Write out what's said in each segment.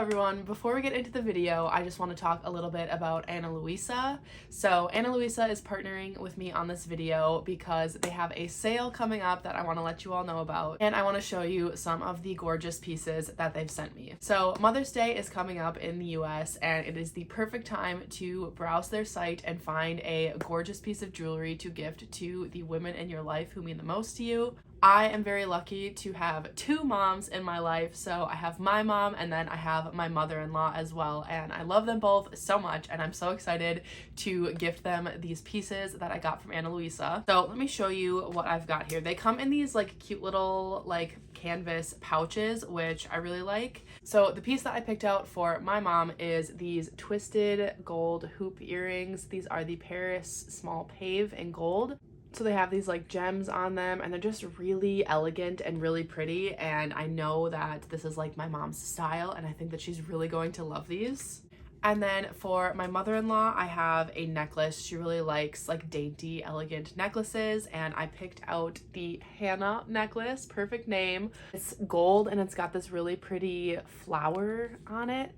everyone, before we get into the video, I just want to talk a little bit about Ana Luisa. So Ana Luisa is partnering with me on this video because they have a sale coming up that I want to let you all know about, and I want to show you some of the gorgeous pieces that they've sent me. So Mother's Day is coming up in the US, and it is the perfect time to browse their site and find a gorgeous piece of jewelry to gift to the women in your life who mean the most to you. I am very lucky to have two moms in my life. So I have my mom and then I have my mother-in-law as well, and I love them both so much, and I'm so excited to gift them these pieces that I got from Ana Luisa. So let me show you what I've got here. They come in these like cute little like canvas pouches, which I really like. So the piece that I picked out for my mom is these twisted gold hoop earrings. These are the Paris Small Pave in gold. So they have these like gems on them, and they're just really elegant and really pretty, and I know that this is like my mom's style, and I think that she's really going to love these. And then for my mother-in-law, I have a necklace. She really likes like dainty, elegant necklaces, and I picked out the Hannah necklace, perfect name. It's gold and it's got this really pretty flower on it.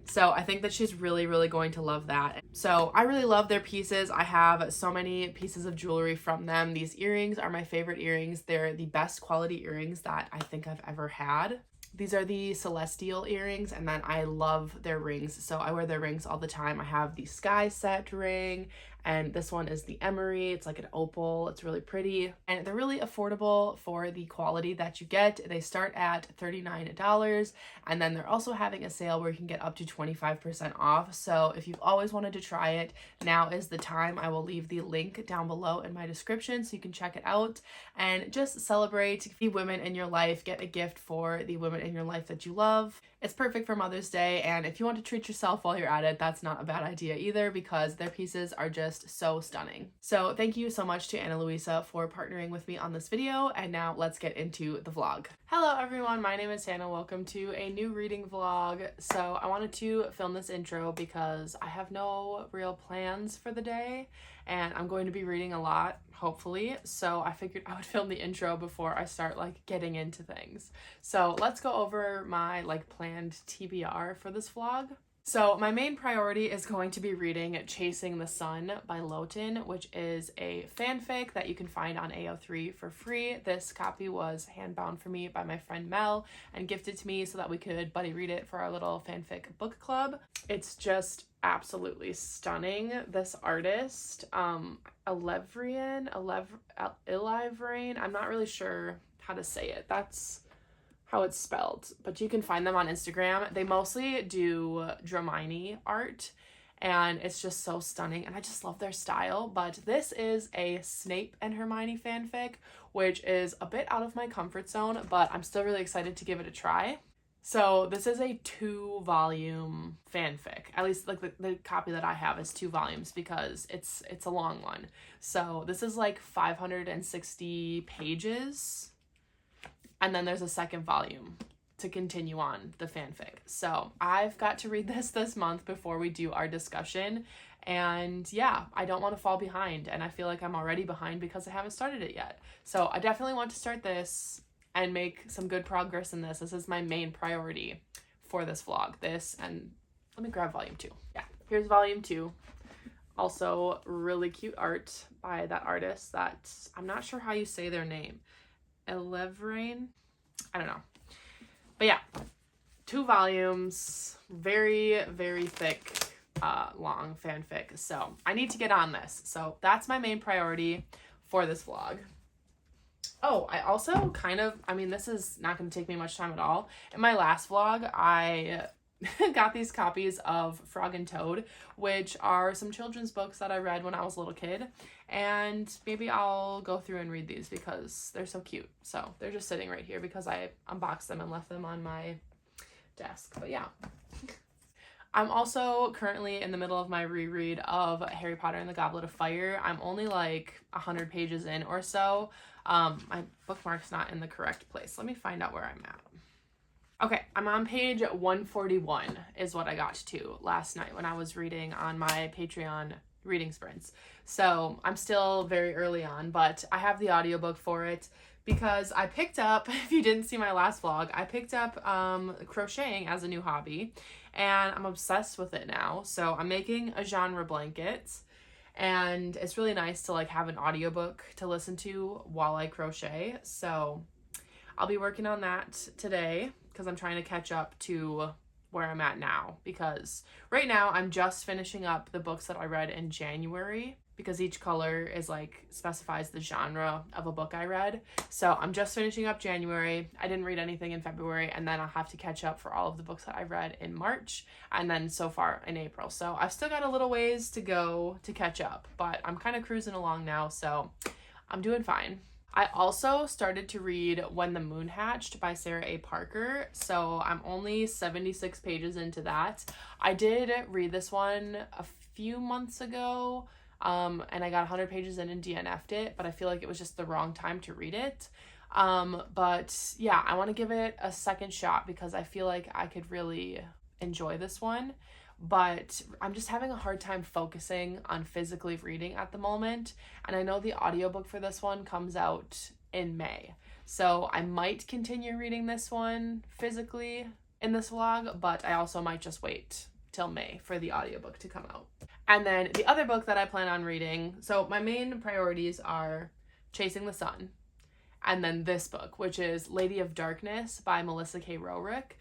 So I think that she's really going to love that. So I really love their pieces. I have so many pieces of jewelry from them. These earrings are my favorite earrings. They're the best quality earrings that I think I've ever had. These are the Celestial earrings, and then I love their rings. So I wear their rings all the time. I have the Sky Set ring, and this one is the Emery. It's like an opal. It's really pretty, and they're really affordable for the quality that you get. They start at $39, and then they're also having a sale where you can get up to 25% off. So if you've always wanted to try it, now is the time. I will leave the link down below in my description so you can check it out and just celebrate the women in your life. Get a gift for the women in your life that you love. It's perfect for Mother's Day, and if you want to treat yourself while you're at it, that's not a bad idea either, because their pieces are just so stunning. So thank you so much to Ana Luisa for partnering with me on this video, and now let's get into the vlog. Hello everyone, my name is Hannah. Welcome to a new reading vlog. So I wanted to film this intro because I have no real plans for the day, and I'm going to be reading a lot, hopefully. So I figured I would film the intro before I start like getting into things. So let's go over my like planned TBR for this vlog. So my main priority is going to be reading Chasing the Sun by Lowton, which is a fanfic that you can find on AO3 for free. This copy was handbound for me by my friend Mel and gifted to me so that we could buddy read it for our little fanfic book club. It's just absolutely stunning. This artist, Ilevrain, I'm not really sure how to say it. That's how it's spelled, but you can find them on Instagram. They mostly do Dramini art, and it's just so stunning, and I just love their style. But this is a Snape and Hermione fanfic, which is a bit out of my comfort zone, but I'm still really excited to give it a try. So this is a 2-volume fanfic. At least like the copy that I have is 2 volumes because it's a long one. So this is like 560 pages. And then there's a second volume to continue on the fanfic. So I've got to read this month before we do our discussion. And yeah, I don't want to fall behind. And I feel like I'm already behind because I haven't started it yet. So I definitely want to start this and make some good progress in this. This is my main priority for this vlog. This, and let me grab volume 2. Yeah, here's volume 2. Also really cute art by that artist that I'm not sure how you say their name. Ilevrain, I don't know, but yeah, 2 volumes, very thick, long fanfic. So I need to get on this. So that's my main priority for this vlog. Oh, I also this is not going to take me much time at all. In my last vlog, I got these copies of Frog and Toad, which are some children's books that I read when I was a little kid, and maybe I'll go through and read these because they're so cute. So they're just sitting right here because I unboxed them and left them on my desk. But yeah. I'm also currently in the middle of my reread of Harry Potter and the Goblet of Fire. I'm only like 100 pages in or so. My bookmark's not in the correct place. Let me find out where I'm at. Okay, I'm on page 141 is what I got to last night when I was reading on my Patreon reading sprints. So I'm still very early on, but I have the audiobook for it because I picked up, if you didn't see my last vlog, I picked up crocheting as a new hobby, and I'm obsessed with it now. So I'm making a genre blanket, and it's really nice to like have an audiobook to listen to while I crochet. So I'll be working on that today because I'm trying to catch up to where I'm at now, because right now I'm just finishing up the books that I read in January, because each color is like specifies the genre of a book I read. So I'm just finishing up January. I didn't read anything in February, and then I'll have to catch up for all of the books that I read in March, and then so far in April. So I've still got a little ways to go to catch up, but I'm kind of cruising along now, so I'm doing fine. I also started to read When the Moon Hatched by Sarah A. Parker, so I'm only 76 pages into that. I did read this one a few months ago, and I got 100 pages in and DNF'd it, but I feel like it was just the wrong time to read it. But yeah, I want to give it a second shot because I feel like I could really enjoy this one. But I'm just having a hard time focusing on physically reading at the moment. And I know the audiobook for this one comes out in May. So I might continue reading this one physically in this vlog, but I also might just wait till May for the audiobook to come out. And then the other book that I plan on reading, so my main priorities are Chasing the Sun, and then this book, which is Lady of Darkness by Melissa K. Roerick.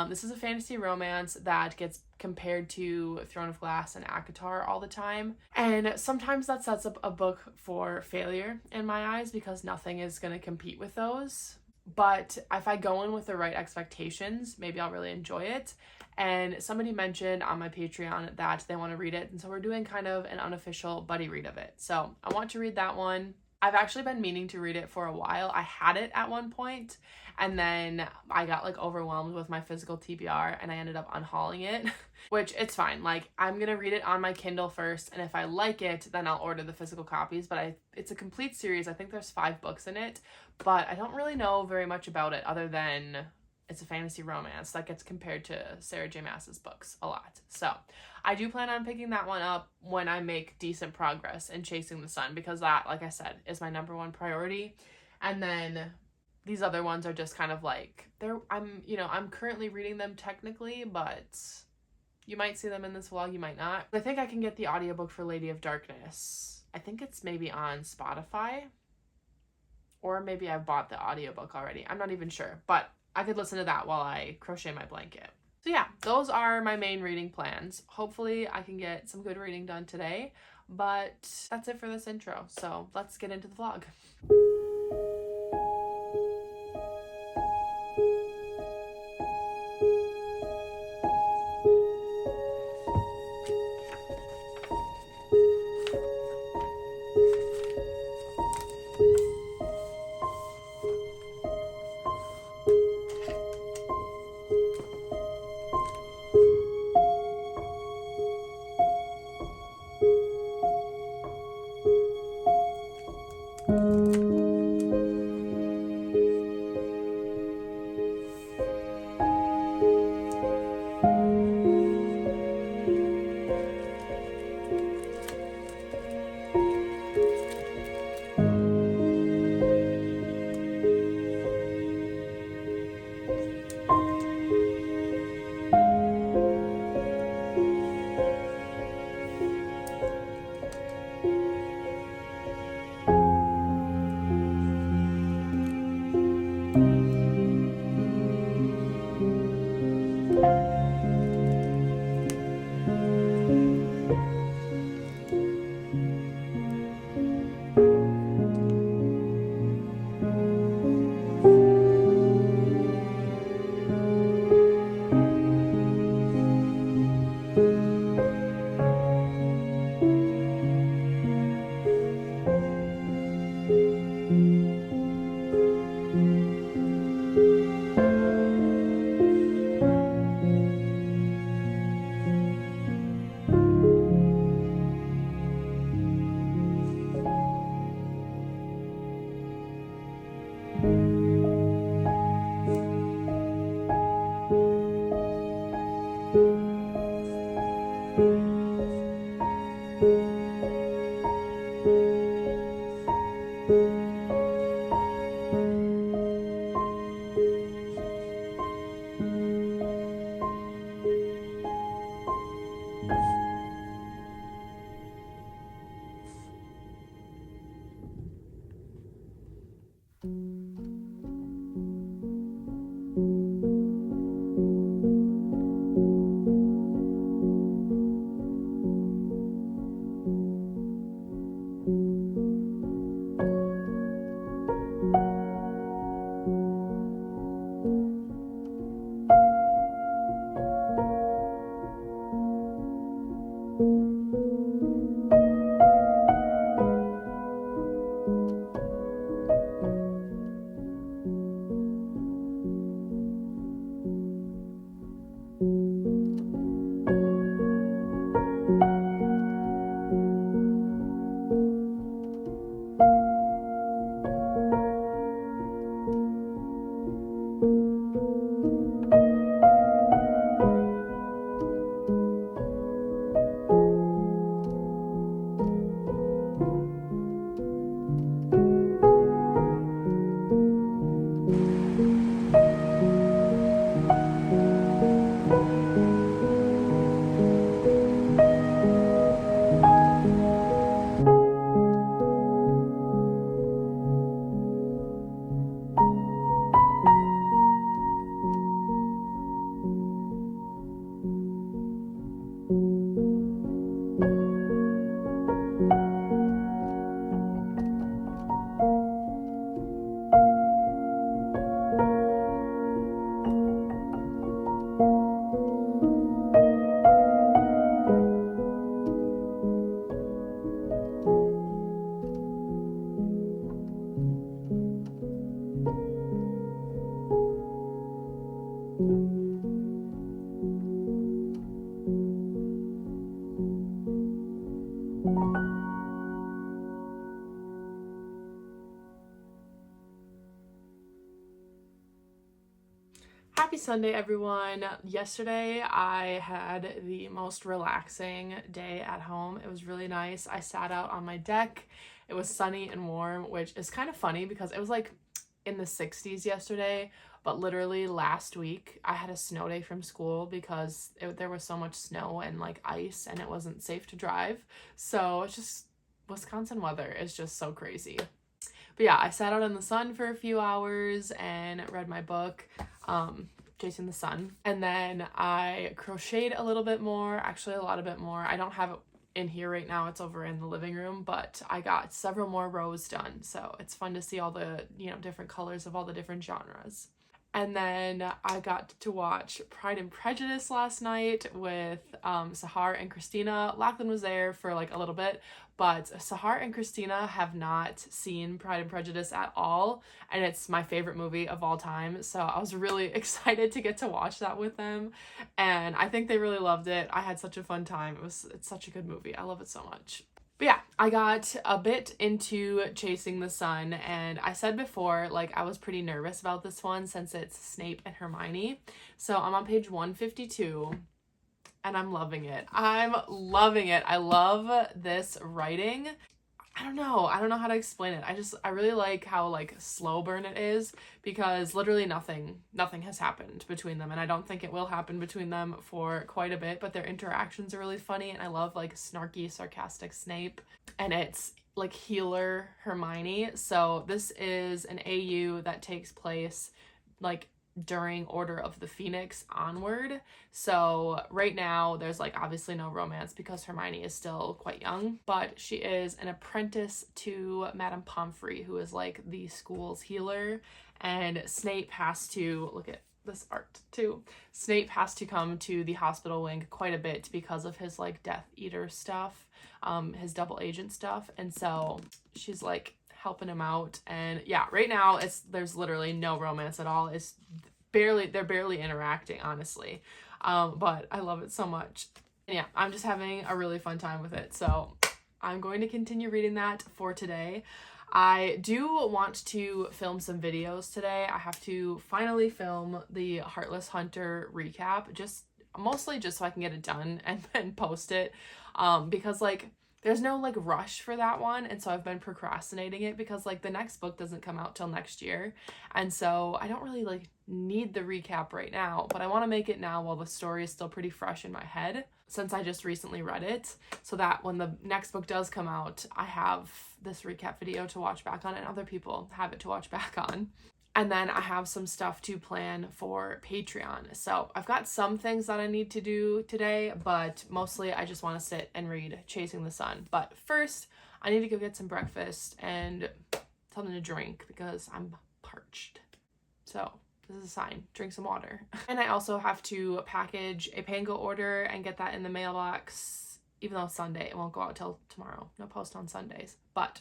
This is a fantasy romance that gets compared to Throne of Glass and ACOTAR all the time. And sometimes that sets up a book for failure in my eyes because nothing is going to compete with those. But if I go in with the right expectations, maybe I'll really enjoy it. And somebody mentioned on my Patreon that they want to read it. And so we're doing kind of an unofficial buddy read of it. So I want to read that one. I've actually been meaning to read it for a while. I had it at one point, and then I got like overwhelmed with my physical TBR and I ended up unhauling it, which it's fine. Like, I'm gonna read it on my Kindle first, and if I like it, then I'll order the physical copies. But it's a complete series. I think there's 5 books in it, but I don't really know very much about it other than it's a fantasy romance that gets compared to Sarah J. Maas's books a lot. So I do plan on picking that one up when I make decent progress in Chasing the Sun, because that, like I said, is my #1 priority. And then these other ones are just kind of like, I'm currently reading them technically, but you might see them in this vlog, you might not. I think I can get the audiobook for Lady of Darkness. I think it's maybe on Spotify, or maybe I've bought the audiobook already. I'm not even sure, but I could listen to that while I crochet my blanket. So yeah, those are my main reading plans. Hopefully I can get some good reading done today, but that's it for this intro. So let's get into the vlog. Sunday, everyone. Yesterday I had the most relaxing day at home. It was really nice. I sat out on my deck. It was sunny and warm, which is kind of funny because it was like in the 60s yesterday, but literally last week I had a snow day from school because there was so much snow and like ice and it wasn't safe to drive. So it's just Wisconsin weather is just so crazy. But yeah, I sat out in the sun for a few hours and read my book, Chasing the Sun. And then I crocheted a little bit more, actually a lot of bit more. I don't have it in here right now, it's over in the living room, but I got several more rows done. So it's fun to see all the, different colors of all the different genres. And then I got to watch Pride and Prejudice last night with Sahar and Christina. Lachlan was there for like a little bit, but Sahar and Christina have not seen Pride and Prejudice at all, and it's my favorite movie of all time. So I was really excited to get to watch that with them, and I think they really loved it. I had such a fun time. It's such a good movie. I love it so much. But yeah, I got a bit into Chasing the Sun, and I said before, like, I was pretty nervous about this one since it's Snape and Hermione. So I'm on page 152, and I'm loving it. I'm loving it. I love this writing. I don't know how to explain it. I really like how like slow burn it is, because literally nothing has happened between them, and I don't think it will happen between them for quite a bit, but their interactions are really funny, and I love like snarky, sarcastic Snape, and it's like healer Hermione. So this is an AU that takes place like during Order of the Phoenix onward. So right now there's like obviously no romance because Hermione is still quite young, but she is an apprentice to Madame Pomfrey, who is like the school's healer, and Snape has to, look at this art too, Snape has to come to the hospital wing quite a bit because of his like Death Eater stuff, his double agent stuff, and so she's like helping him out. And yeah, right now there's literally no romance at all. They're barely interacting, honestly, but I love it so much. And yeah, I'm just having a really fun time with it, so I'm going to continue reading that for today. I do want to film some videos today. I have to finally film the Heartless Hunter recap, mostly just so I can get it done and then post it, because like there's no like rush for that one, and so I've been procrastinating it because like the next book doesn't come out till next year, and so I don't really like need the recap right now, but I want to make it now while the story is still pretty fresh in my head since I just recently read it, so that when the next book does come out, I have this recap video to watch back on and other people have it to watch back on. And then I have some stuff to plan for Patreon. So I've got some things that I need to do today, but mostly I just want to sit and read Chasing the Sun. But first, I need to go get some breakfast and something to drink because I'm parched. So this is a sign. Drink some water. And I also have to package a Pango order and get that in the mailbox, even though it's Sunday. It won't go out till tomorrow. No post on Sundays. But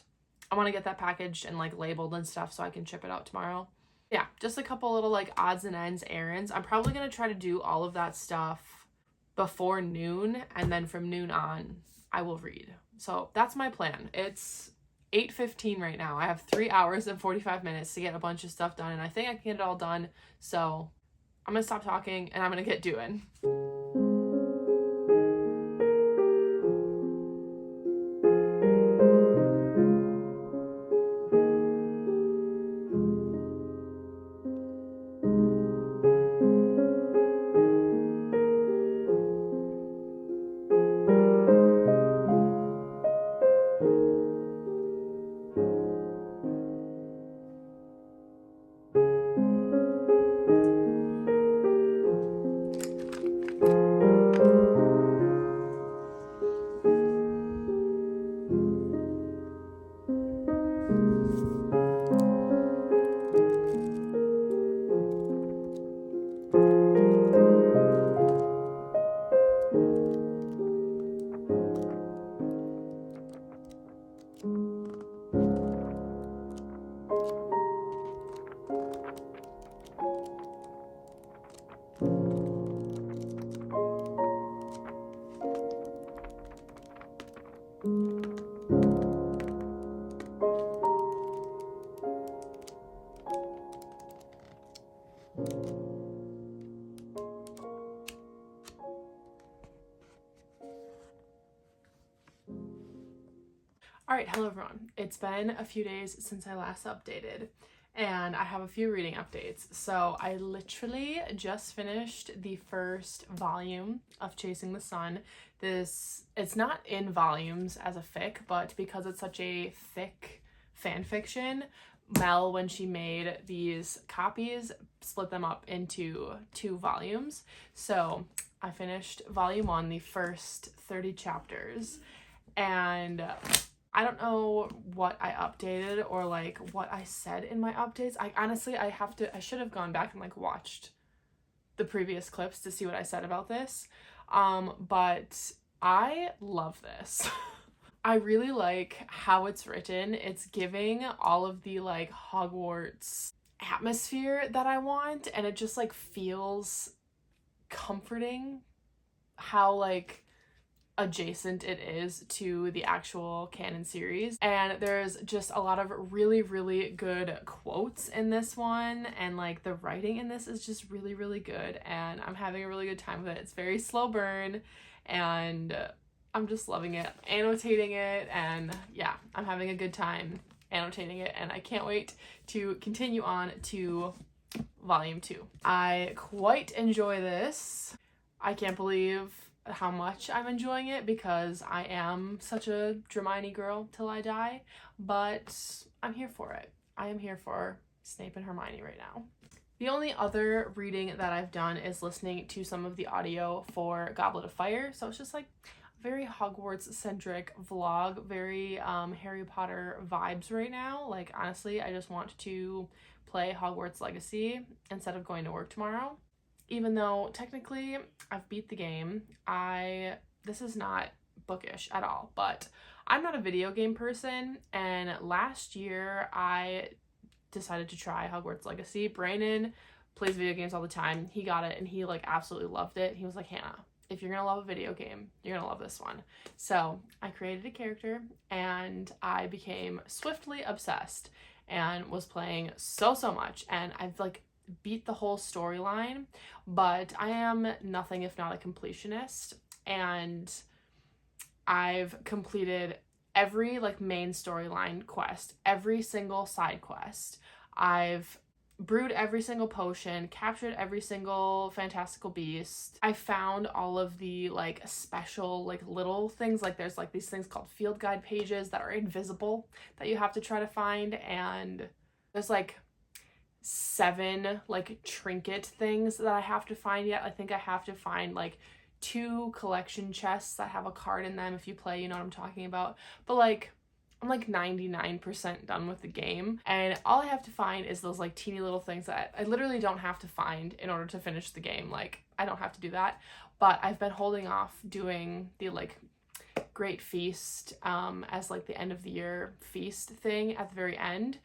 I want to get that packaged and like labeled and stuff so I can ship it out tomorrow. Yeah, just a couple little like odds and ends errands. I'm probably going to try to do all of that stuff before noon, and then from noon on I will read. So that's my plan. It's 8:15 right now. I have 3 hours and 45 minutes to get a bunch of stuff done, and I think I can get it all done. So I'm gonna stop talking and I'm gonna get doing. Alright, hello everyone. It's been a few days since I last updated, and I have a few reading updates. So I literally just finished the first volume of Chasing the Sun. It's not in volumes as a fic, but because it's such a thick fan fiction, Mel, when she made these copies, split them up into 2 volumes. So I finished volume 1, the first 30 chapters, and I don't know what I updated or like what I said in my updates. I should have gone back and like watched the previous clips to see what I said about this. But I love this. I really like how it's written. It's giving all of the like Hogwarts atmosphere that I want, and it just like feels comforting how like adjacent it is to the actual canon series. And there's just a lot of really, really good quotes in this one, and like the writing in this is just really, really good, and I'm having a really good time with it. It's very slow burn, and I'm just loving it, annotating it, and yeah, I'm having a good time annotating it, and I can't wait to continue on to volume 2. I quite enjoy this. I can't believe how much I'm enjoying it because I am such a Hermione girl till I die, but I'm here for it. I am here for Snape and Hermione right now. The only other reading that I've done is listening to some of the audio for Goblet of Fire, so it's just like very Hogwarts-centric vlog, very Harry Potter vibes right now. Like, honestly, I just want to play Hogwarts Legacy instead of going to work tomorrow. Even though technically I've beat the game, this is not bookish at all, but I'm not a video game person, and last year I decided to try Hogwarts Legacy. Brandon plays video games all the time. He got it and he like absolutely loved it. He was like, Hannah, if you're gonna love a video game, you're gonna love this one. So I created a character and I became swiftly obsessed and was playing so much, and I've like beat the whole storyline, but I am nothing if not a completionist, and I've completed every like main storyline quest, every single side quest. I've brewed every single potion, captured every single fantastical beast. I found all of the like special like little things, like there's like these things called field guide pages that are invisible that you have to try to find, and there's like 7 like trinket things that I have to find yet. I think I have to find like 2 collection chests that have a card in them. If you play, you know what I'm talking about. But like I'm like 99% done with the game, and all I have to find is those like teeny little things that I literally don't have to find in order to finish the game. Like I don't have to do that, but I've been holding off doing the like Great Feast as like the end of the year feast thing at the very end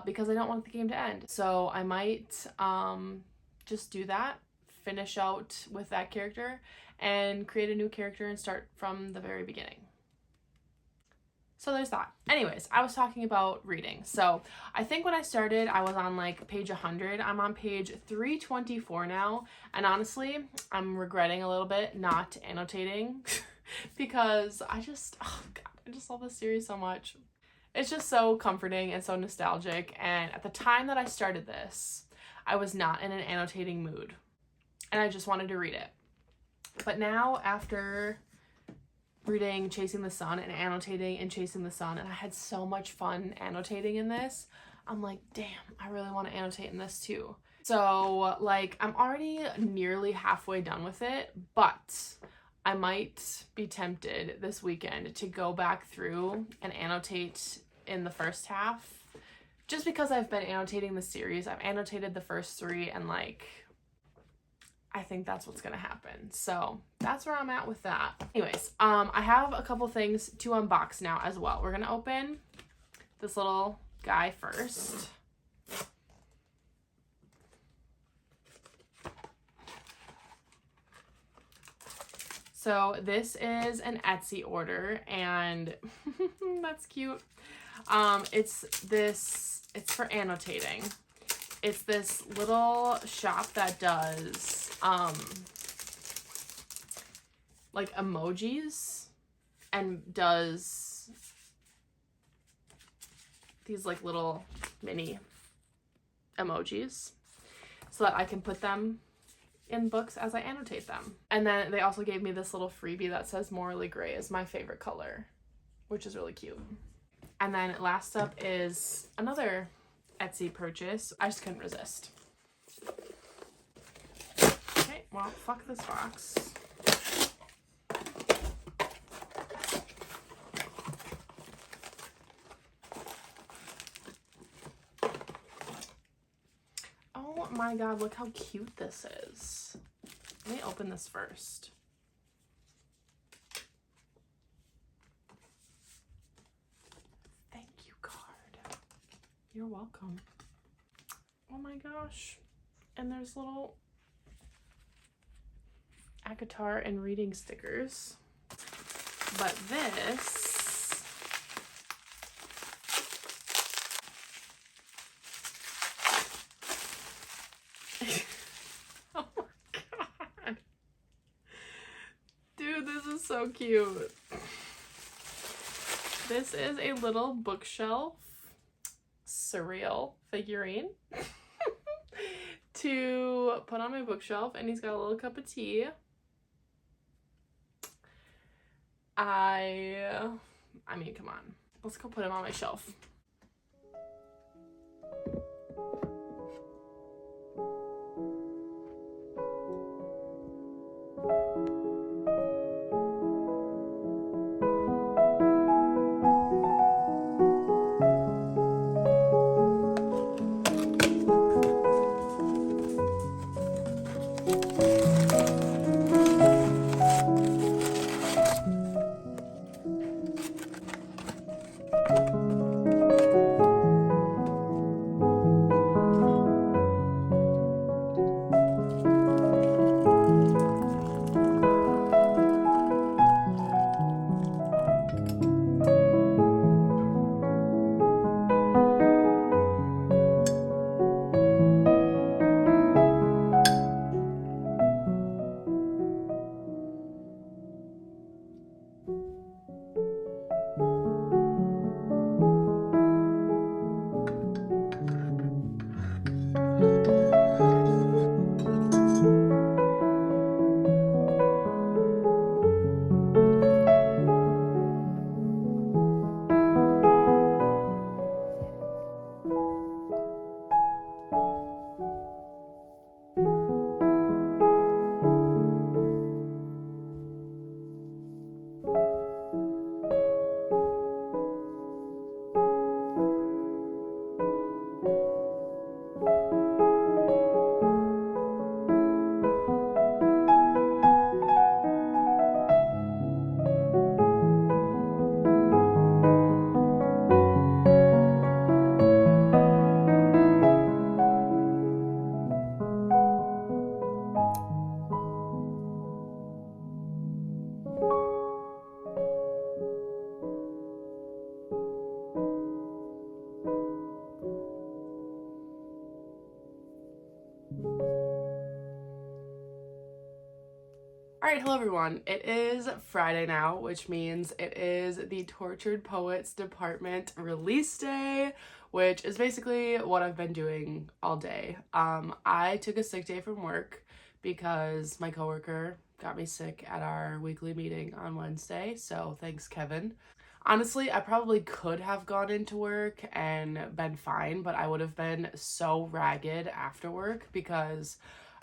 because I don't want the game to end. So I might just do that, finish out with that character, and create a new character and start from the very beginning. So there's that. Anyways, I was talking about reading. So I think when I started, I was on like page 100. I'm on page 324 now, and honestly, I'm regretting a little bit not annotating because I just love this series so much. It's just so comforting and so nostalgic, and at the time that I started this, I was not in an annotating mood, and I just wanted to read it. But now, after reading Chasing the Sun and annotating and Chasing the Sun, and I had so much fun annotating in this, I'm like, damn, I really want to annotate in this too. So like I'm already nearly halfway done with it, but I might be tempted this weekend to go back through and annotate in the first half, just because I've been annotating the series. I've annotated the first 3, and like I think that's what's gonna happen. So that's where I'm at with that. Anyways, I have a couple things to unbox now as well. We're gonna open this little guy first. So this is an Etsy order, and that's cute. It's for annotating. It's this little shop that does like emojis and does these like little mini emojis so that I can put them in books as I annotate them. And then they also gave me this little freebie that says Morally Gray is my favorite color, which is really cute. And then last up is another Etsy purchase. I just couldn't resist. Okay, well, fuck this box. Oh my god, look how cute this is. Let me open this first. Thank you, card. You're welcome. Oh my gosh. And there's little ACOTAR and reading stickers. But this oh my god. Dude, this is so cute. This is a little bookshelf surreal figurine to put on my bookshelf, and he's got a little cup of tea. I mean, come on. Let's go put him on my shelf. Alright, hello everyone. It is Friday now, which means it is the Tortured Poets Department release day, which is basically what I've been doing all day. I took a sick day from work because my coworker got me sick at our weekly meeting on Wednesday, so thanks, Kevin. Honestly, I probably could have gone into work and been fine, but I would have been so ragged after work because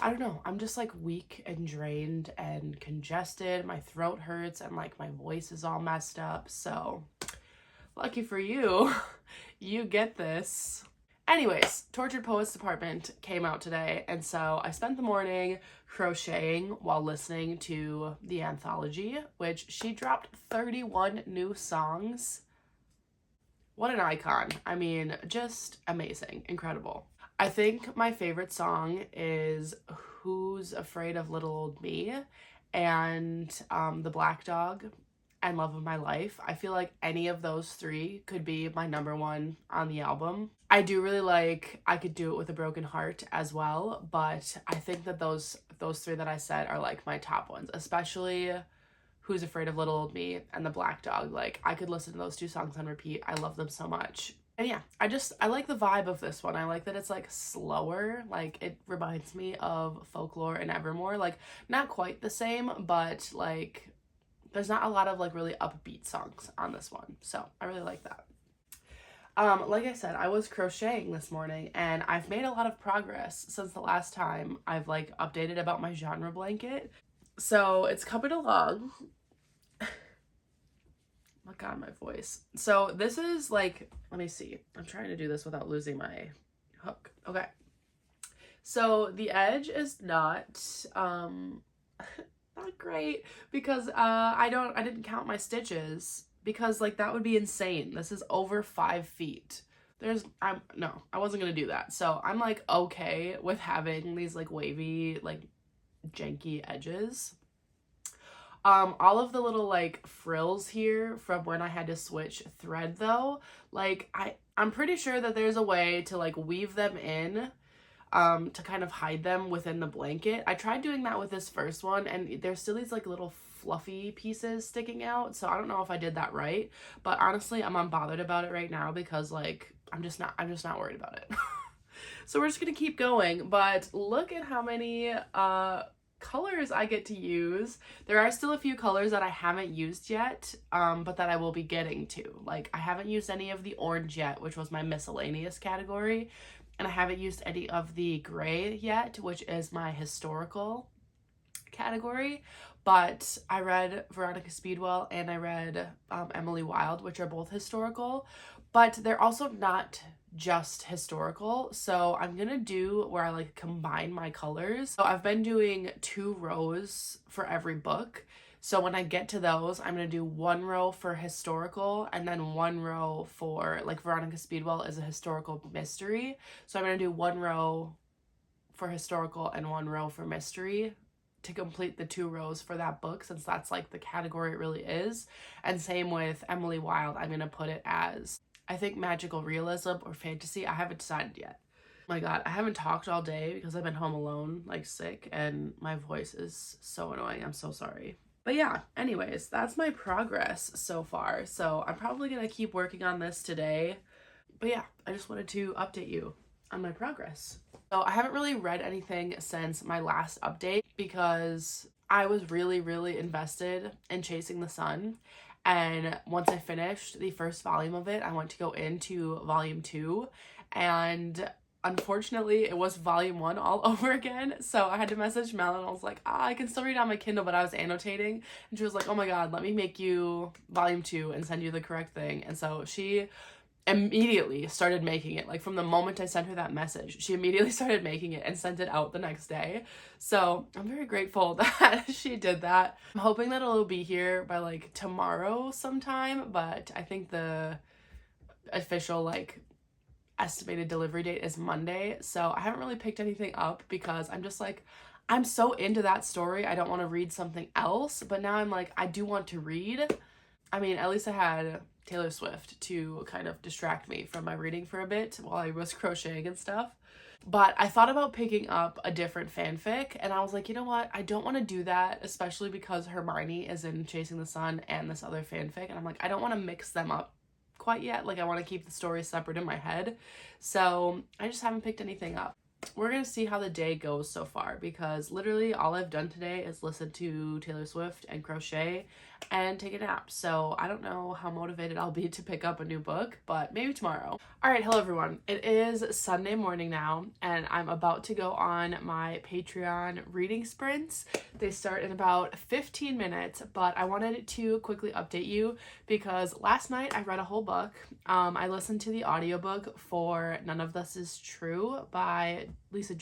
I don't know, I'm just like weak and drained and congested. My throat hurts and like my voice is all messed up. So lucky for you, you get this. Anyways, Tortured Poets Department came out today, and so I spent the morning crocheting while listening to the anthology, which she dropped 31 new songs. What an icon. I mean, just amazing, incredible. I think my favorite song is Who's Afraid of Little Old Me and The Black Dog and Love of My Life. I feel like any of those three could be my number one on the album. I do really like I Could Do It With a Broken Heart as well, but I think that those three that I said are like my top ones, especially Who's Afraid of Little Old Me and The Black Dog. Like, I could listen to those two songs on repeat. I love them so much. And yeah, I like the vibe of this one. I like that it's like slower. Like it reminds me of Folklore and Evermore. Like not quite the same, but like there's not a lot of like really upbeat songs on this one. So I really like that. Like I said, I was crocheting this morning and I've made a lot of progress since the last time I've like updated about my genre blanket. So it's coming along. Oh God, my voice. So this is like, let me see. I'm trying to do this without losing my hook. Okay. So the edge is not, not great because I didn't count my stitches because like that would be insane. This is over 5 feet. No, I wasn't gonna do that. So I'm like okay with having these like wavy, like janky edges. All of the little like frills here from when I had to switch thread though, like I'm pretty sure that there's a way to like weave them in to kind of hide them within the blanket. I tried doing that with this first one and there's still these like little fluffy pieces sticking out, so I don't know if I did that right, but honestly I'm unbothered about it right now because like I'm just not worried about it. So we're just gonna keep going, but look at how many colors I get to use. There are still a few colors that I haven't used yet, but that I will be getting to. Like I haven't used any of the orange yet, which was my miscellaneous category, and I haven't used any of the gray yet, which is my historical category. But I read Veronica Speedwell and I read Emily Wilde, which are both historical, but they're also not just historical. So I'm gonna do where I like combine my colors. So I've been doing 2 rows for every book. So when I get to those, I'm gonna do 1 row for historical and then 1 row for like Veronica Speedwell is a historical mystery. So I'm gonna do 1 row for historical and 1 row for mystery to complete the 2 rows for that book, since that's like the category it really is. And same with Emily Wilde, I'm gonna put it as I think magical realism or fantasy. I haven't decided yet. Oh my God, I haven't talked all day because I've been home alone, like sick, and my voice is so annoying. I'm so sorry. But yeah, anyways, that's my progress so far. So I'm probably gonna keep working on this today. But yeah, I just wanted to update you on my progress. So I haven't really read anything since my last update because I was really invested in Chasing the Sun. And once I finished the first volume of it, I went to go into volume 2, and unfortunately it was volume 1 all over again. So I had to message Mel and I was like, I can still read on my Kindle, but I was annotating. And she was like, oh my God, let me make you volume 2 and send you the correct thing. And so she immediately started making it. Like from the moment I sent her that message, she immediately started making it and sent it out the next day. So I'm very grateful that she did that. I'm hoping that it'll be here by like tomorrow sometime, but I think the official like estimated delivery date is Monday. So I haven't really picked anything up because I'm just like, I'm so into that story. I don't want to read something else, but now I'm like, I do want to read. I mean, at least I had Taylor Swift to kind of distract me from my reading for a bit while I was crocheting and stuff. But I thought about picking up a different fanfic and I was like, you know what? I don't want to do that, especially because Hermione is in Chasing the Sun and this other fanfic. And I'm like, I don't want to mix them up quite yet. Like I want to keep the stories separate in my head. So I just haven't picked anything up. We're going to see how the day goes so far because literally all I've done today is listen to Taylor Swift and crochet and take a nap. So I don't know how motivated I'll be to pick up a new book, but maybe tomorrow. All right, hello everyone. It is Sunday morning now and I'm about to go on my Patreon reading sprints. They start in about 15 minutes, but I wanted to quickly update you because last night I read a whole book. I listened to the audiobook for None of This Is True by Luisa.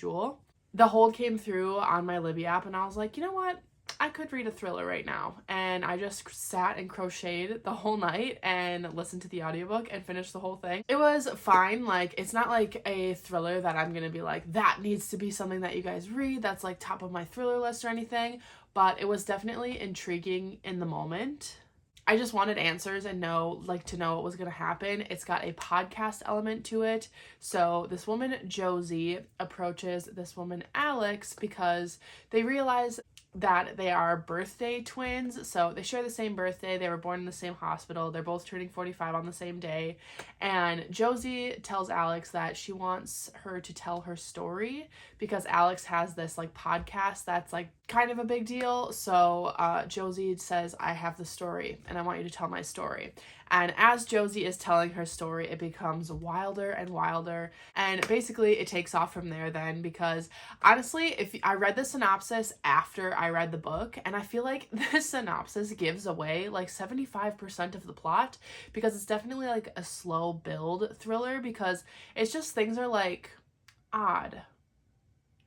The hold came through on my Libby app and I was like, you know what? I could read a thriller right now. And I just sat and crocheted the whole night and listened to the audiobook and finished the whole thing. It was fine. Like, it's not like a thriller that I'm gonna be like, that needs to be something that you guys read. That's like top of my thriller list or anything. But it was definitely intriguing in the moment. I just wanted answers and to know what was going to happen. It's got a podcast element to it. So this woman, Josie, approaches this woman, Alex, because they realize that they are birthday twins. So they share the same birthday. They were born in the same hospital. They're both turning 45 on the same day. And Josie tells Alex that she wants her to tell her story because Alex has this like podcast that's like kind of a big deal. So Josie says, I have the story and I want you to tell my story. And as Josie is telling her story, it becomes wilder and wilder. And basically it takes off from there then, because honestly, if I read the synopsis after I read the book, and I feel like the synopsis gives away like 75% of the plot, because it's definitely like a slow build thriller, because it's just things are like odd.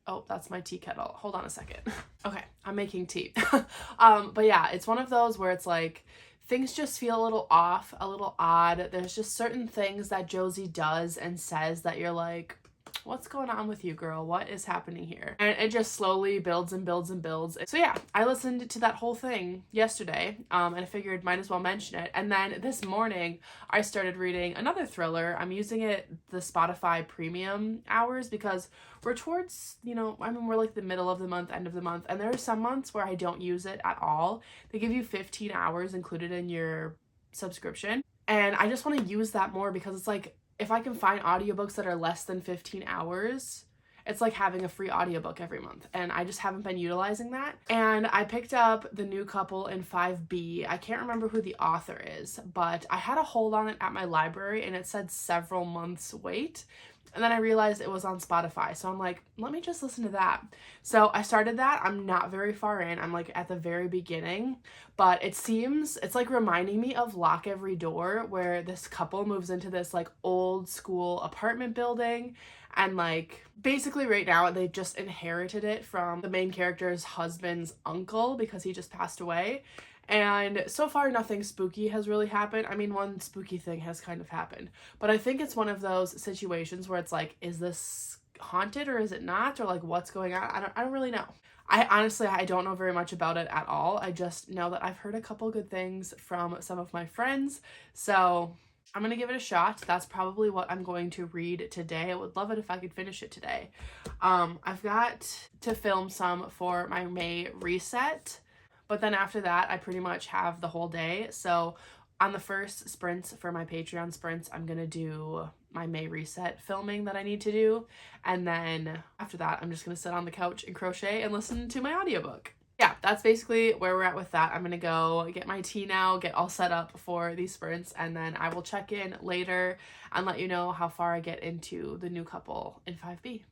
Oh, that's my tea kettle. Hold on a second. Okay, I'm making tea. But yeah, it's one of those where it's like things just feel a little off, a little odd. There's just certain things that Josie does and says that you're like, what's going on with you, girl? What is happening here? And it just slowly builds and builds and builds. So yeah, I listened to that whole thing yesterday, and I figured might as well mention it. And then this morning, I started reading another thriller. I'm using the Spotify premium hours because we're towards, we're like the middle of the month, end of the month, and there are some months where I don't use it at all. They give you 15 hours included in your subscription. And I just want to use that more because it's like, if I can find audiobooks that are less than 15 hours, it's like having a free audiobook every month. And I just haven't been utilizing that. And I picked up The New Couple in 5B. I can't remember who the author is, but I had a hold on it at my library and it said several months wait. And then I realized it was on Spotify. So I'm like, let me just listen to that. So I started that. I'm not very far in. I'm like at the very beginning. But it's like reminding me of Lock Every Door, where this couple moves into this like old school apartment building. And like basically right now they just inherited it from the main character's husband's uncle because he just passed away. And so far, nothing spooky has really happened. I mean, one spooky thing has kind of happened. But I think it's one of those situations where it's like, is this haunted or is it not? Or like, what's going on? I don't really know. I don't know very much about it at all. I just know that I've heard a couple good things from some of my friends. So I'm going to give it a shot. That's probably what I'm going to read today. I would love it if I could finish it today. I've got to film some for my May reset. But then after that, I pretty much have the whole day. So on the first sprints for my Patreon sprints, I'm going to do my May reset filming that I need to do. And then after that, I'm just going to sit on the couch and crochet and listen to my audiobook. Yeah, that's basically where we're at with that. I'm going to go get my tea now, get all set up for these sprints, and then I will check in later and let you know how far I get into The New Couple in 5B.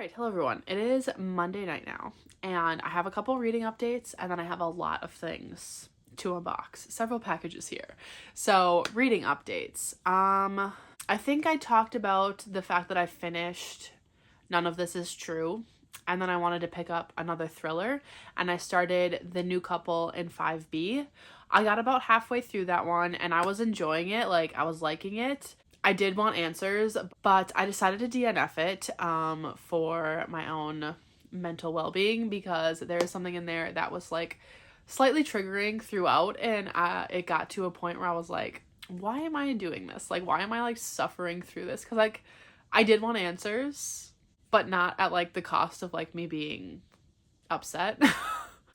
Alright, hello everyone. It is Monday night now, and I have a couple reading updates, and then I have a lot of things to unbox. Several packages here. So, reading updates. I think I talked about the fact that I finished None of This Is True, and then I wanted to pick up another thriller, and I started The New Couple in 5B. I got about halfway through that one, and I was enjoying it, like, I was liking it. I did want answers, but I decided to DNF it for my own mental well-being, because there is something in there that was like slightly triggering throughout, and it got to a point where I was like, why am I doing this? Like, why am I like suffering through this? Because like I did want answers, but not at like the cost of like me being upset.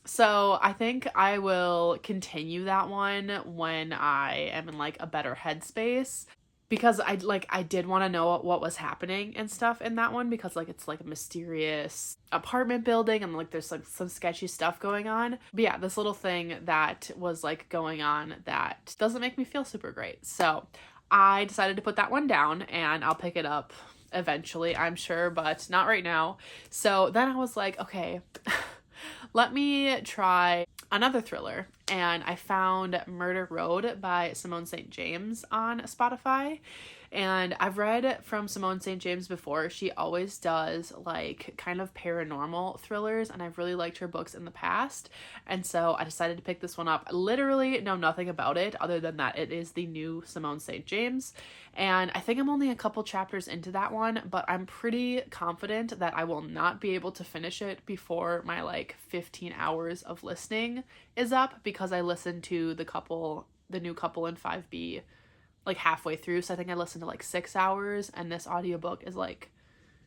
So I think I will continue that one when I am in like a better headspace. Because I did want to know what was happening and stuff in that one, because like it's like a mysterious apartment building and like there's like some sketchy stuff going on. But yeah, this little thing that was like going on that doesn't make me feel super great. So I decided to put that one down, and I'll pick it up eventually, I'm sure, but not right now. So then I was like, okay, let me try another thriller, and I found Murder Road by Simone St. James on Spotify. And I've read from Simone St. James before. She always does like kind of paranormal thrillers, and I've really liked her books in the past, and so I decided to pick this one up. I literally know nothing about it other than that it is the new Simone St. James, and I think I'm only a couple chapters into that one, but I'm pretty confident that I will not be able to finish it before my like 15 hours of listening is up, because I listened to the New Couple in 5B like halfway through. So I think I listened to like 6 hours, and this audiobook is like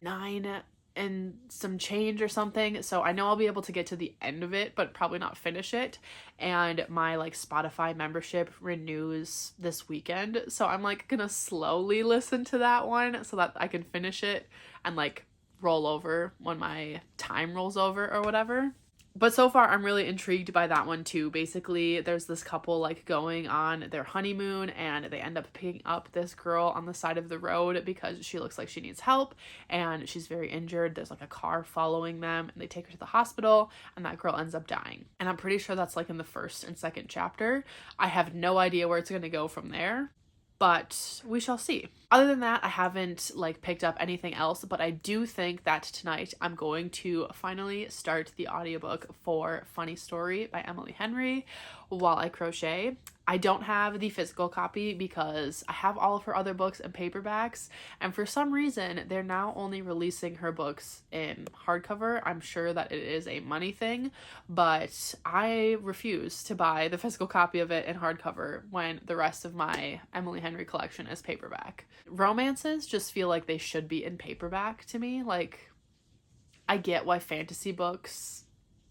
9 and some change or something. So I know I'll be able to get to the end of it, but probably not finish it. And my like Spotify membership renews this weekend, so I'm like gonna slowly listen to that one so that I can finish it and like roll over when my time rolls over or whatever. But so far, I'm really intrigued by that one too. Basically, there's this couple like going on their honeymoon, and they end up picking up this girl on the side of the road because she looks like she needs help, and she's very injured. There's like a car following them, and they take her to the hospital, and that girl ends up dying. And I'm pretty sure that's like in the first and second chapter. I have no idea where it's going to go from there, but we shall see. Other than that, I haven't like picked up anything else, but I do think that tonight I'm going to finally start the audiobook for Funny Story by Emily Henry while I crochet. I don't have the physical copy because I have all of her other books and paperbacks, and for some reason they're now only releasing her books in hardcover. I'm sure that it is a money thing, but I refuse to buy the physical copy of it in hardcover when the rest of my Emily Henry collection is paperback. Romances just feel like they should be in paperback to me. Like, I get why fantasy books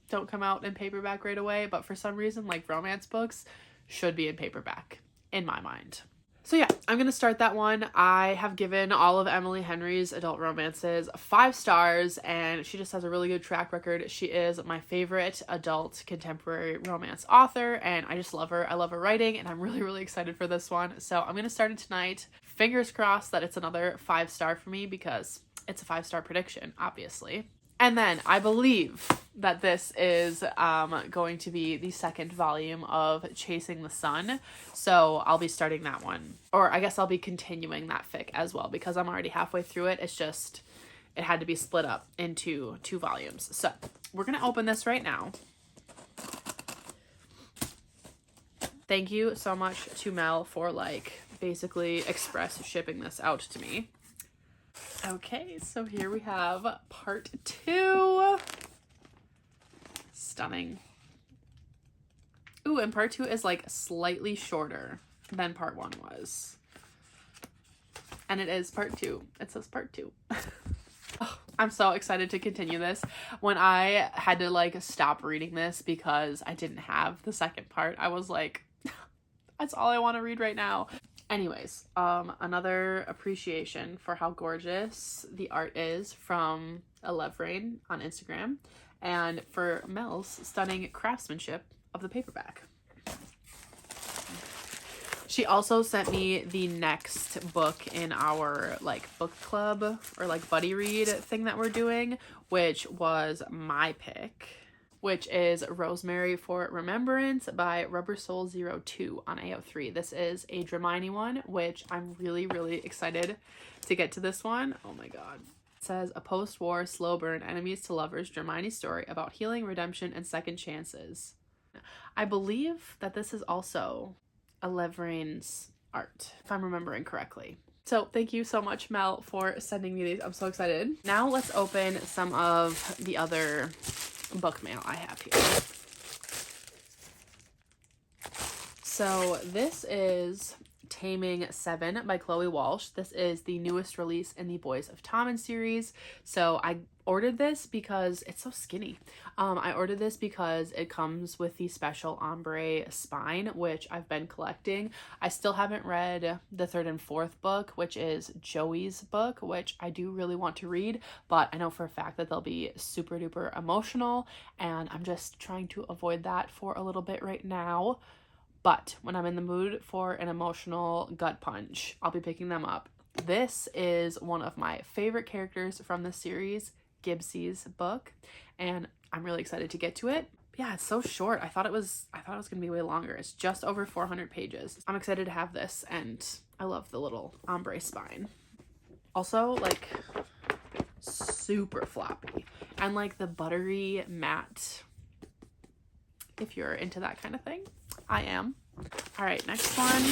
don't come out in paperback right away, but for some reason, like, romance books should be in paperback in my mind. So yeah, I'm gonna start that one. I have given all of Emily Henry's adult romances 5 stars, and she just has a really good track record. She is my favorite adult contemporary romance author, and I just love her. I love her writing, and I'm really, really excited for this one. So I'm gonna start it tonight. Fingers crossed that it's another 5-star for me, because it's a 5-star prediction, obviously. And then I believe that this is going to be the second volume of Chasing the Sun. So I'll be starting that one. Or I guess I'll be continuing that fic as well, because I'm already halfway through it. It's just, it had to be split up into 2 volumes. So we're going to open this right now. Thank you so much to Mel for like basically express shipping this out to me. Okay, so here we have part 2. Stunning. Ooh, and part 2 is like slightly shorter than part 1 was. And it is part 2. It says part 2. Oh, I'm so excited to continue this. When I had to like stop reading this because I didn't have the second part, I was like, that's all I want to read right now. Anyways, another appreciation for how gorgeous the art is from Elevrain on Instagram, and for Mel's stunning craftsmanship of the paperback. She also sent me the next book in our like book club or like buddy read thing that we're doing, which was my pick, which is Rosemary for Remembrance by Rubber Soul 02 on AO3. This is a Dramini one, which I'm really, really excited to get to this one. Oh my god. It says a post-war, slow burn, enemies to lovers Dramini story about healing, redemption, and second chances. I believe that this is also Levrain's art, if I'm remembering correctly. So thank you so much, Mel, for sending me these. I'm so excited. Now let's open some of the other book mail I have here. So this is Taming 7 by Chloe Walsh. This is the newest release in the Boys of Tommen series. So I ordered this because it's so skinny. I ordered this because it comes with the special ombre spine, which I've been collecting. I still haven't read the third and fourth book, which is Joey's book, which I do really want to read, but I know for a fact that they'll be super duper emotional, and I'm just trying to avoid that for a little bit right now. But when I'm in the mood for an emotional gut punch, I'll be picking them up. This is one of my favorite characters from the series, Gibbsie's book, and I'm really excited to get to it. Yeah, it's so short. I thought it was gonna be way longer. It's just over 400 pages. I'm excited to have this, and I love the little ombre spine. Also, like, super floppy, and like the buttery matte, if you're into that kind of thing. I am. All right, next one.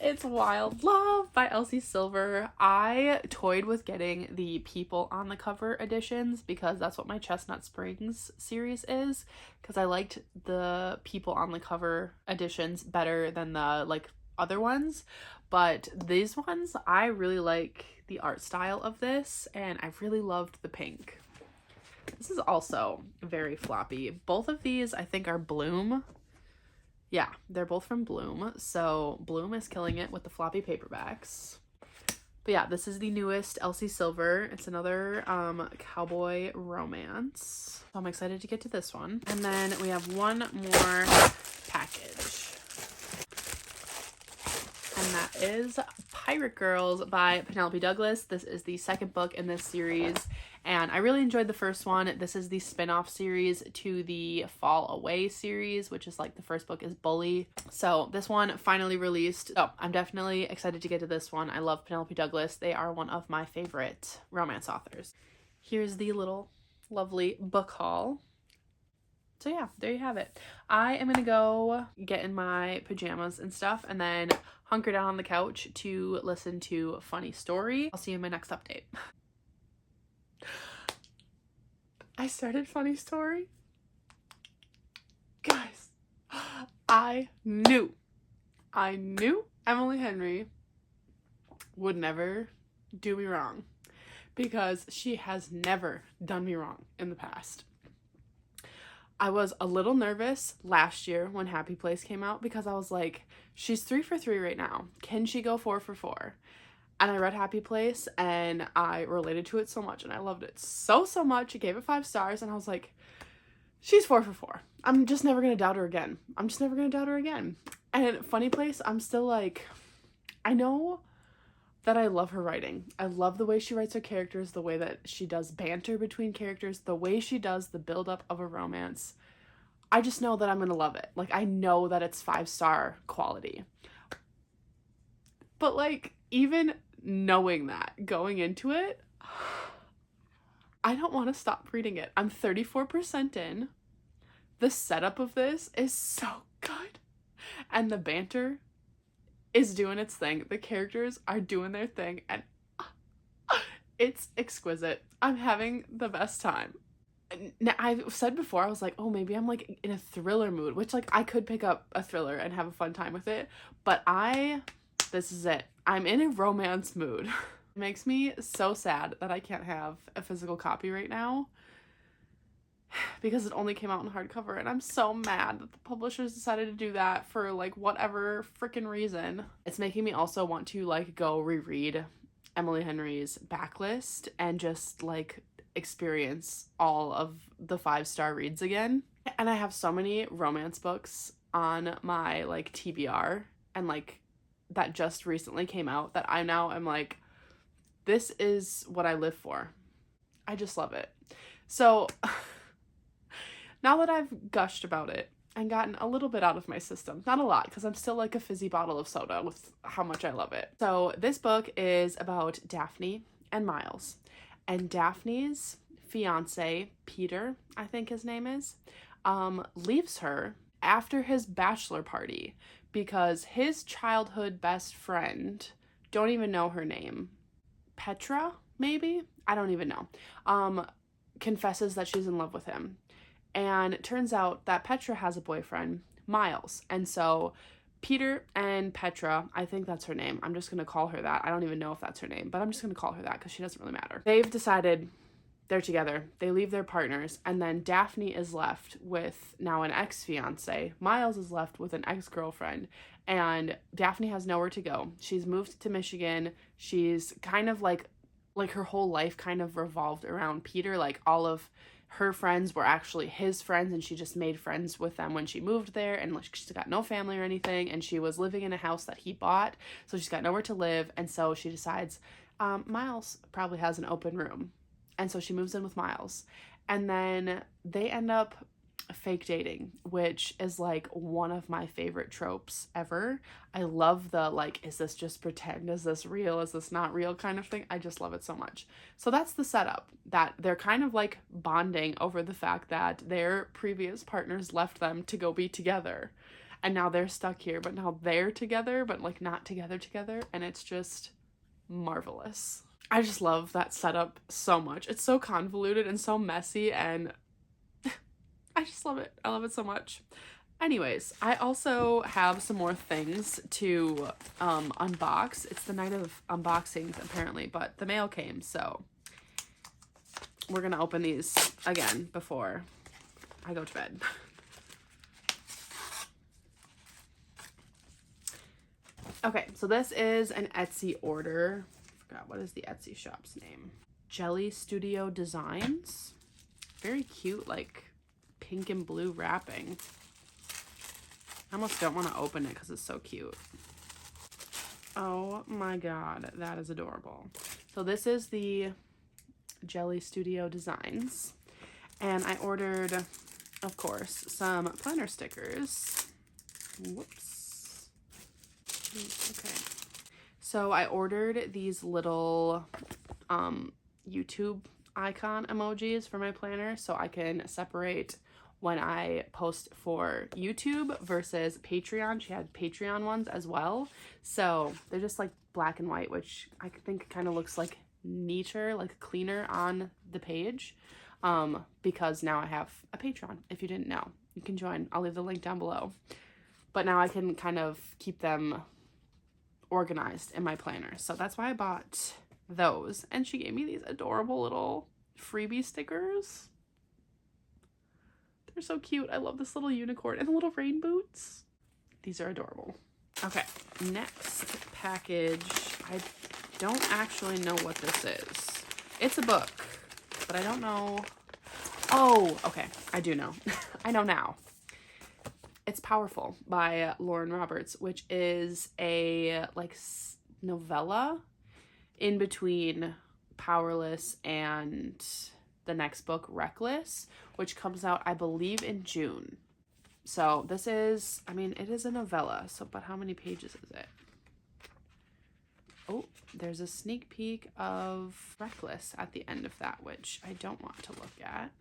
It's Wild Love by Elsie Silver. I toyed with getting the people on the cover editions because that's what my Chestnut Springs series is, because I liked the people on the cover editions better than the like other ones. But these ones, I really like the art style of this, and I really loved the pink. This is also very floppy. Both of these I think are Bloom. Yeah, they're both from Bloom. So Bloom is killing it with the floppy paperbacks. But yeah, this is the newest Elsie Silver. It's another cowboy romance. So I'm excited to get to this one. And then we have one more package. And that is Pirate Girls by Penelope Douglas. This is the second book in this series, and I really enjoyed the first one. This is the spin-off series to the Fall Away series, which is like the first book is Bully. So this one finally released. So I'm definitely excited to get to this one. I love Penelope Douglas. They are one of my favorite romance authors. Here's the little lovely book haul. So yeah, there you have it. I am gonna go get in my pajamas and stuff and then hunker down on the couch to listen to a funny story. I'll see you in my next update. I started Funny Story. Guys, I knew Emily Henry would never do me wrong, because she has never done me wrong in the past. I was a little nervous last year when Happy Place came out, because I was like, she's 3 for 3 right now. Can she go 4 for 4? And I read Happy Place and I related to it so much and I loved it so much. I gave it 5 stars and I was like, she's 4 for 4. I'm just never going to doubt her again. And Funny Place, I'm still like, I know that I love her writing. I love the way she writes her characters, the way that she does banter between characters, the way she does the buildup of a romance. I just know that I'm going to love it. Like, I know that it's 5-star quality. But like, even knowing that going into it, I don't want to stop reading it. I'm 34% in. The setup of this is so good. And the banter is doing its thing. The characters are doing their thing and it's exquisite. I'm having the best time. Now, I've said before, I was like, oh, maybe I'm like in a thriller mood, which like I could pick up a thriller and have a fun time with it, but this is it. I'm in a romance mood. It makes me so sad that I can't have a physical copy right now because it only came out in hardcover, and I'm so mad that the publishers decided to do that for like whatever freaking reason. It's making me also want to like go reread Emily Henry's backlist and just like experience all of the 5-star reads again. And I have so many romance books on my like TBR and like that just recently came out that I'm like, this is what I live for. I just love it. So now that I've gushed about it and gotten a little bit out of my system, not a lot because I'm still like a fizzy bottle of soda with how much I love it. So this book is about Daphne and Miles, and Daphne's fiance, Peter, I think his name is, leaves her after his bachelor party because his childhood best friend, don't even know her name, Petra, maybe? I don't even know, confesses that she's in love with him. And it turns out that Petra has a boyfriend, Miles. And so Peter and Petra, I think that's her name. I'm just going to call her that. I don't even know if that's her name, but I'm just going to call her that because she doesn't really matter. They've decided they're together. They leave their partners. And then Daphne is left with now an ex-fiance. Miles is left with an ex-girlfriend. And Daphne has nowhere to go. She's moved to Michigan. She's kind of like her whole life kind of revolved around Peter. Like all of her friends were actually his friends, and she just made friends with them when she moved there, and like she's got no family or anything, and she was living in a house that he bought, so she's got nowhere to live. And so she decides Miles probably has an open room, and so she moves in with Miles, and then they end up fake dating, which is like one of my favorite tropes ever. I love the like, is this just pretend, is this real, is this not real kind of thing. I just love it so much. So that's the setup, that they're kind of like bonding over the fact that their previous partners left them to go be together, and now they're stuck here, but now they're together but like not together, and it's just marvelous. I just love that setup so much. It's so convoluted and so messy, and I just love it. I love it so much. Anyways, I also have some more things to unbox. It's the night of unboxings apparently, but the mail came, so we're gonna open these again before I go to bed. Okay, so this is an Etsy order. I forgot, what is the Etsy shop's name? Jelly Studio Designs. Very cute, like pink and blue wrapping. I almost don't want to open it because it's so cute. Oh my god, that is adorable. So this is the Jelly Studio Designs, and I ordered, of course, some planner stickers. Whoops. Okay. So I ordered these little YouTube icon emojis for my planner so I can separate when I post for YouTube versus Patreon. She had Patreon ones as well. So they're just like black and white, which I think kind of looks like neater, like cleaner on the page, because now I have a Patreon. If you didn't know, you can join. I'll leave the link down below. But now I can kind of keep them organized in my planner. So that's why I bought those. And she gave me these adorable little freebie stickers. They're so cute. I love this little unicorn and the little rain boots. These are adorable. Okay, next package. I don't actually know what this is. It's a book, but I don't know. Oh, okay. I do know. I know now. It's Powerful by Lauren Roberts, which is a like novella in between Powerless and the next book, Reckless, which comes out, I believe, in June. So this is, I mean, it is a novella, so, but how many pages is it? Oh, there's a sneak peek of Reckless at the end of that, which I don't want to look at.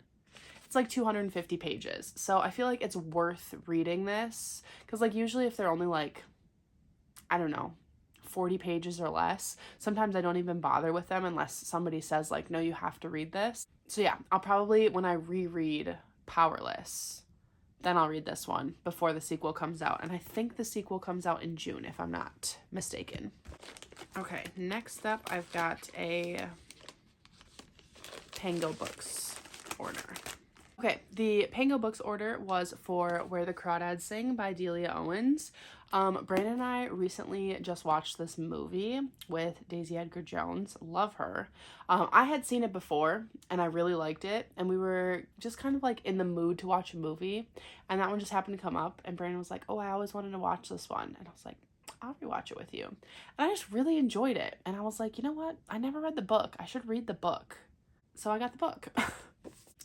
It's like 250 pages. So I feel like it's worth reading this, because like usually if they're only like, I don't know, 40 pages or less, sometimes I don't even bother with them unless somebody says like, no, you have to read this. So yeah, I'll probably, when I reread Powerless, then I'll read this one before the sequel comes out. And I think the sequel comes out in June, if I'm not mistaken. Okay, next up, I've got a Tango Books order. Okay, the Pango Books order was for Where the Crawdads Sing by Delia Owens. Brandon and I recently just watched this movie with Daisy Edgar Jones. Love her. I had seen it before and I really liked it, and we were just kind of like in the mood to watch a movie, and that one just happened to come up, and Brandon was like, oh, I always wanted to watch this one, and I was like, I'll rewatch it with you. And I just really enjoyed it, and I was like, you know what? I never read the book. I should read the book. So I got the book.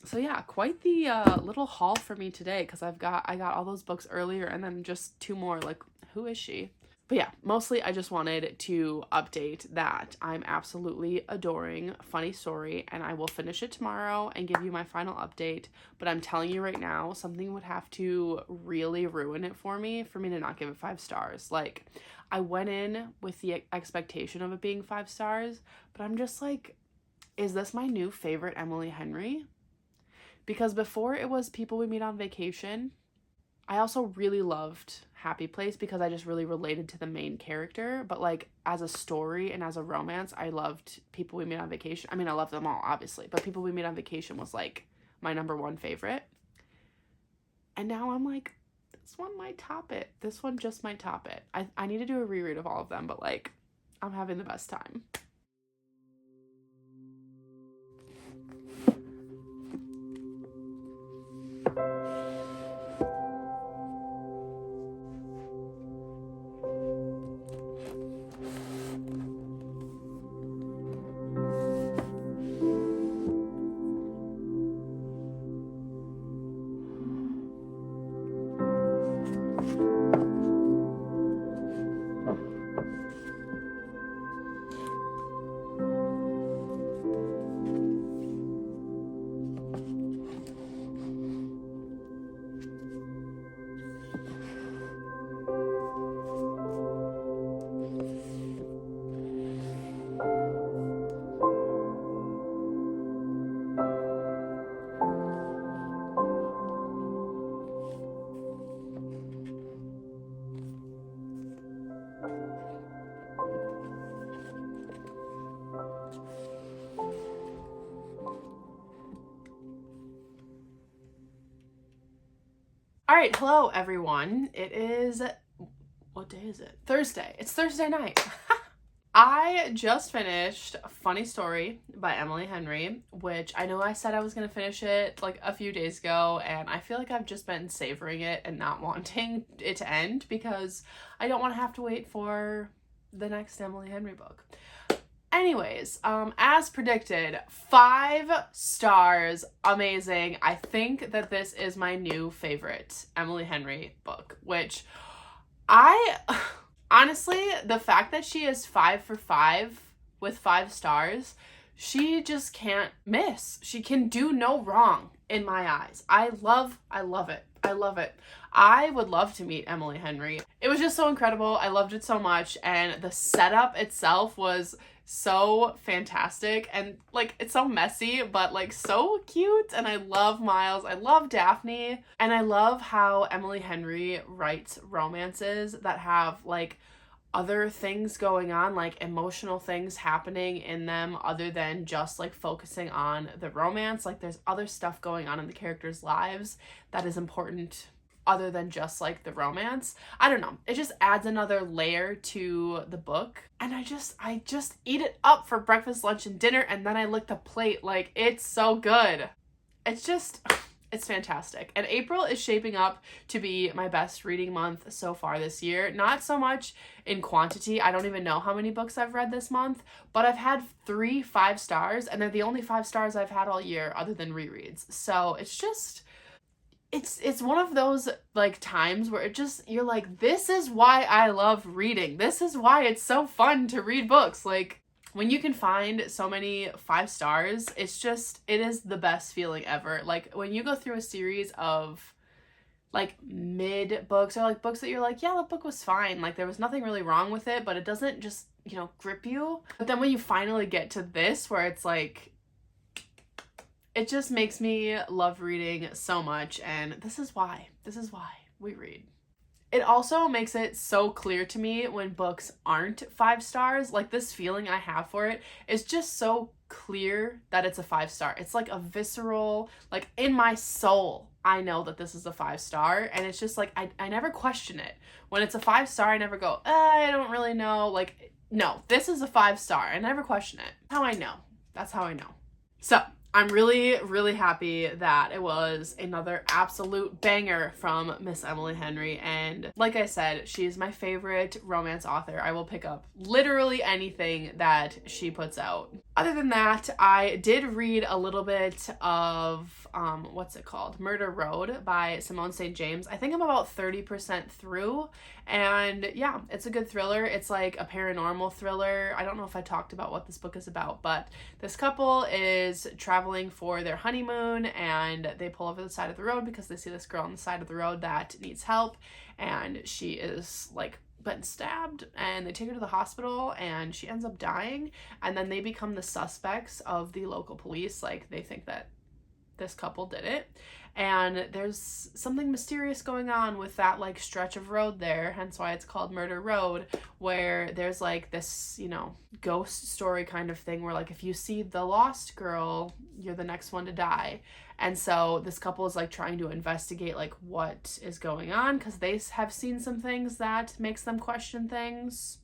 So yeah, quite the little haul for me today, because I got all those books earlier and then just 2 more. Like, who is she? But yeah, mostly I just wanted to update that I'm absolutely adoring Funny Story, and I will finish it tomorrow and give you my final update. But I'm telling you right now, something would have to really ruin it for me to not give it 5 stars. Like, I went in with the expectation of it being 5 stars, but I'm just like, is this my new favorite Emily Henry? Because before it was People We Meet on Vacation, I also really loved Happy Place because I just really related to the main character. But like as a story and as a romance, I loved People We Meet on Vacation. I mean, I love them all, obviously, but People We Meet on Vacation was like my #1 favorite. And now I'm like, this one might top it. This one just might top it. I need to do a reread of all of them, but like, I'm having the best time. All right, hello everyone. It is, what day is it? Thursday. It's Thursday night. I just finished Funny Story by Emily Henry, which I know I said I was going to finish it like a few days ago, and I feel like I've just been savoring it and not wanting it to end because I don't want to have to wait for the next Emily Henry book. Anyways, as predicted, 5 stars, amazing. I think that this is my new favorite Emily Henry book, which honestly, the fact that she is 5 for 5 with 5 stars, she just can't miss. She can do no wrong in my eyes. I love it. I love it. I would love to meet Emily Henry. It was just so incredible. I loved it so much, and the setup itself was so fantastic, and like it's so messy but like so cute, and I love Miles, I love Daphne, and I love how Emily Henry writes romances that have like other things going on, like emotional things happening in them other than just like focusing on the romance. Like there's other stuff going on in the characters' lives that is important other than just like the romance. I don't know. It just adds another layer to the book. And I just eat it up for breakfast, lunch, and dinner, and then I lick the plate. Like, it's so good. It's fantastic. And April is shaping up to be my best reading month so far this year. Not so much in quantity. I don't even know how many books I've read this month, but I've had 3 5 stars, and they're the only 5 stars I've had all year other than rereads. So it's just, it's one of those like times where you're like, this is why I love reading. This is why it's so fun to read books. Like, when you can find so many 5 stars, it is the best feeling ever. Like when you go through a series of like mid books, or like books that you're like, yeah, that book was fine. Like there was nothing really wrong with it, but it doesn't just, grip you. But then when you finally get to this, where it's like, it just makes me love reading so much, and this is why we read. It also makes it so clear to me when books aren't 5 stars. Like, this feeling I have for it is just so clear that it's a 5 star. It's like a visceral, like in my soul, I know that this is a 5 star, and it's just like I never question it. When it's a 5 star, I never go, I don't really know. Like, no, this is a 5 star. I never question it. That's how I know. That's how I know. So I'm really, really happy that it was another absolute banger from Miss Emily Henry. And like I said, she's my favorite romance author. I will pick up literally anything that she puts out. Other than that, I did read a little bit of, what's it called? Murder Road by Simone St. James. I think I'm about 30% through. And yeah, it's a good thriller. It's like a paranormal thriller. I don't know if I talked about what this book is about, but this couple is traveling for their honeymoon and they pull over the side of the road because they see this girl on the side of the road that needs help, and she is like been stabbed, and they take her to the hospital and she ends up dying, and then they become the suspects of the local police. Like, they think that this couple did it, and there's something mysterious going on with that like stretch of road there, hence why it's called Murder Road, where there's like this, you know, ghost story kind of thing where like if you see the lost girl, you're the next one to die. And so this couple is like trying to investigate like what is going on, because they have seen some things that makes them question things,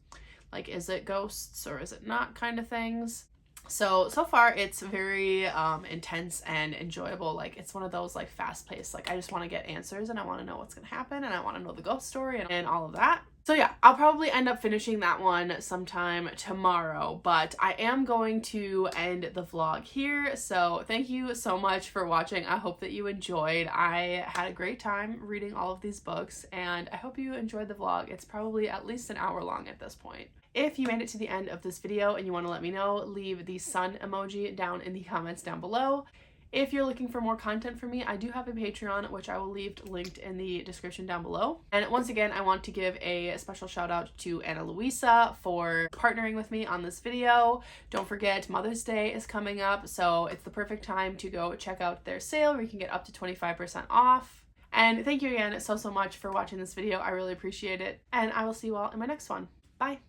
like is it ghosts or is it not kind of things. So far it's very intense and enjoyable. Like, it's one of those like fast paced, like I just want to get answers and I want to know what's gonna happen and I want to know the ghost story and all of that. So yeah, I'll probably end up finishing that one sometime tomorrow, but I am going to end the vlog here. So thank you so much for watching. I hope that you enjoyed. I had a great time reading all of these books, and I hope you enjoyed the vlog. It's probably at least an hour long at this point. If you made it to the end of this video and you want to let me know, leave the sun emoji down in the comments down below. If you're looking for more content from me, I do have a Patreon, which I will leave linked in the description down below. And once again, I want to give a special shout out to Anna Luisa for partnering with me on this video. Don't forget, Mother's Day is coming up, so it's the perfect time to go check out their sale where you can get up to 25% off. And thank you again so much for watching this video. I really appreciate it. And I will see you all in my next one. Bye.